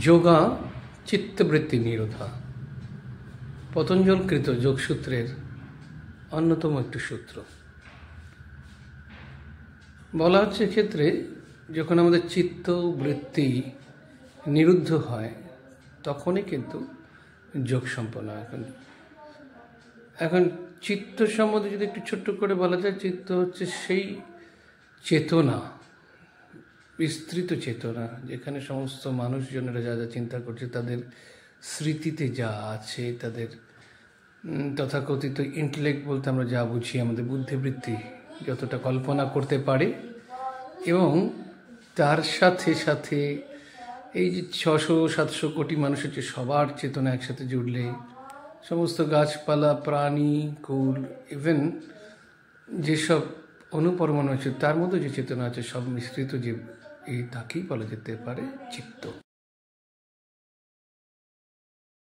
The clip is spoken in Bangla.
যোগা চিত্তবৃত্তি নিরোধা পতঞ্জলকৃত যোগসূত্রের অন্যতম একটি সূত্র। বলা হচ্ছে ক্ষেত্রে যখন আমাদের চিত্তবৃত্তি নিরুদ্ধ হয় তখনই কিন্তু যোগ সম্পন্ন হয়। এখন চিত্ত সম্বন্ধে যদি একটু ছোট্ট করে বলা যায়, চিত্ত হচ্ছে সেই চেতনা, বিস্তৃত চেতনা, যেখানে সমস্ত মানুষজনেরা যা যা চিন্তা করছে, তাদের স্মৃতিতে যা আছে, তাদের তথাকথিত ইন্টেলেক্ট বলতে আমরা যা বুঝি, আমাদের বুদ্ধিবৃত্তি যতটা কল্পনা করতে পারে, এবং তার সাথে সাথে এই যে 600-700 কোটি মানুষের যে সবার চেতনা একসাথে জুড়লে সমস্ত গাছপালা, প্রাণী, কুল, ইভেন যেসব অনুপরমাণু আছে তার মধ্যে যে চেতনা আছে, সব মিশ্রিত যে এই তাকেই বলা যেতে পারে চিত্ত।